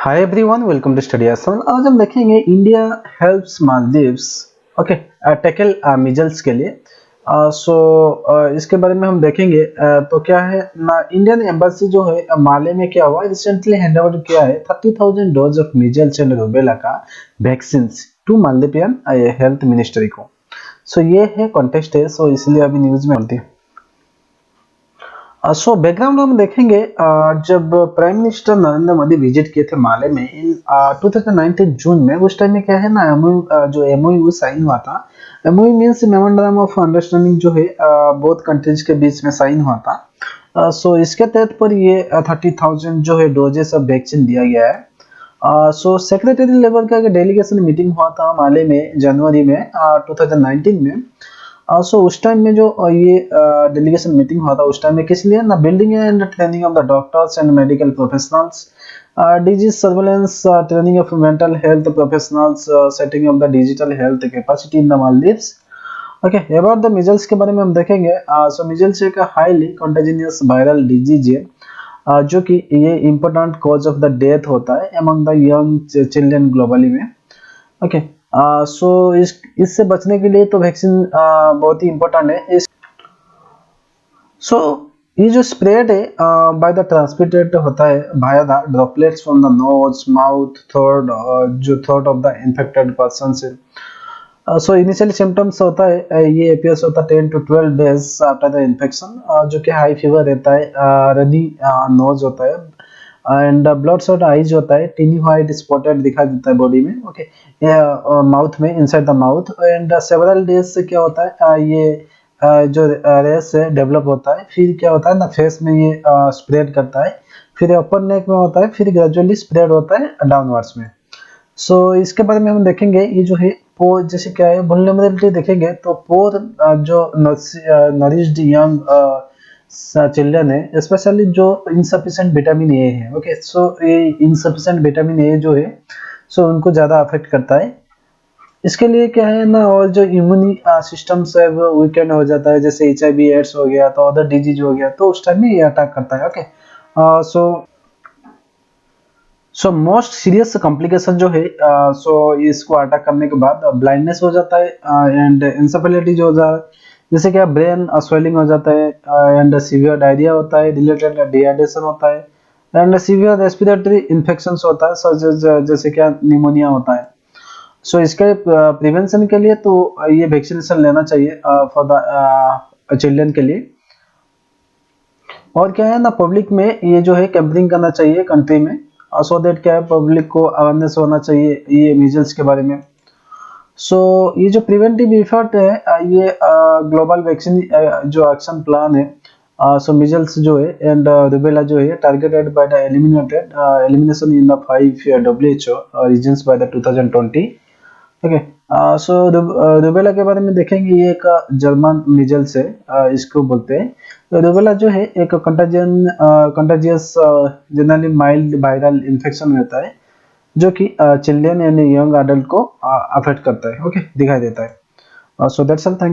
Hi everyone, welcome to study Aasan. आज हम देखेंगे India helps Maldives okay tackle measles के लिए। इसके बारे में हम देखेंगे। तो क्या है ना, इंडियन एम्बेसी जो है माले में क्या हुआ, रिसेंटली हैंड ओवर किया है 30,000 doses of measles and rubella का vaccine to Maldivian health ministry को। ये है कॉन्टेक्स्ट है, इसलिए अभी न्यूज में होती है। बैकग्राउंड हम देखेंगे। जब prime minister Narendra Modi visit किए थे माले में इन 2019 जून में, उस टाइम में क्या है ना, जो एमओयू साइन हुआ था। MOU means memorandum of understanding, जो है बोथ कंट्रीज के बीच में साइन हुआ था। इसके तहत पर ये 30,000 जो है डोजेस ऑफ वैक्सीन दिया गया है। सेक्रेटरी लेवल का डेलीगेशन मीटिंग हुआ था माले में जनवरी में 2019 में। उस टाइम में जो ये डेलीगेशन मीटिंग हुआ था, उस टाइम में किस लिए ना, building and training of the doctors and medical professionals, disease surveillance, training of mental health professionals, setting of the digital health capacity in the Maldives. Okay, about the measles के बारे में हम देखेंगे। मिजल्स एक हाईली कंटेजिनियस वायरल डिजीज है, जो कि ये important cause of the death होता है among the young children globally में। ओके, इससे बचने के लिए तो वैक्सीन बहुत ही इम्पोर्टेंट है। सो ये जो स्प्रेड है बाय द ट्रांसमिटेड होता है by the droplets from the nose, mouth, throat, जो throat of the infected person से। इनिशियली सिम्टम्स होता है, ये अपीयर्स होता है 10 to 12 days after the infection, जो कि हाई फीवर रहता है, रनी नोज होता है एंड ब्लड शॉट आइज होता है, टीनी व्हाइट स्पॉटेड दिखाई देता है बॉडी में। ओके, माउथ में, inside the mouth and several days से क्या होता है, ये जो रेस है डेवलप होता है, फिर क्या होता है ना, फेस में ये स्प्रेड करता है, फिर अपर नेक में होता है, फिर ग्रेजुअली स्प्रेड होता है डाउनवर्ड्स में। इसके बारे में हम देखेंगे। ये जो है पोर, जैसे क्या है वल्नरेबिलिटी देखेंगे तो पोर, जो नरिश्ड यंग चिल्ड्रन है, स्पेशली जो इनसफिशिएंट विटामिन ए है। ओके, ये इनसफिशिएंट विटामिन ए जो है, उनको ज्यादा अफेक्ट करता है। इसके लिए क्या है ना, और जो इम्यूनी सिस्टम्स है वो वीकेंड हो जाता है, जैसे HIV एड्स हो गया, तो अदर डिजीज हो गया, तो उस टाइम में ये अटैक करता है। Okay, so most serious complication जो है, इसको अटैक करने के बाद ब्लाइंडनेस हो जाता है एंड इंसेफेलिटी जो हो जाता है, जैसे क्या ब्रेन स्वेलिंग हो जाता है एंड सीवियर डायरिया होता है, रिलेटेड डिहाइड्रेशन होता है एंड सीवियर रेस्पिरेटरी इन्फेक्शंस होता है, जैसे क्या निमोनिया होता है। इसके प्रिवेंशन के लिए तो ये वैक्सीनेशन लेना चाहिए फॉर द चिल्ड्रन के लिए। और क्या है ना, पब्लिक में ये जो है कैंपेनिंग करना चाहिए कंट्री में, सो दैट क्या है, पब्लिक को अवेयरनेस होना चाहिए ये मीजल्स के बारे में। ये जो प्रिवेंटिव इफर्ट है, ये ग्लोबल वैक्सीन जो एक्शन प्लान है, मीजल्स जो है एंड रूबेला जो है, targeted by the elimination in the 5 WHO regions by the 2020। ओके, रूबेला के बारे में देखेंगे। ये एक जर्मन मिजल्स है, इसको बोलते हैं। रूबेला जो है एक contagious generally mild viral infection रहता है, जो कि चिल्ड्रन यानी यंग अडल्ट को अफेक्ट करता है। ओके, दिखाई देता है। So that's all, thank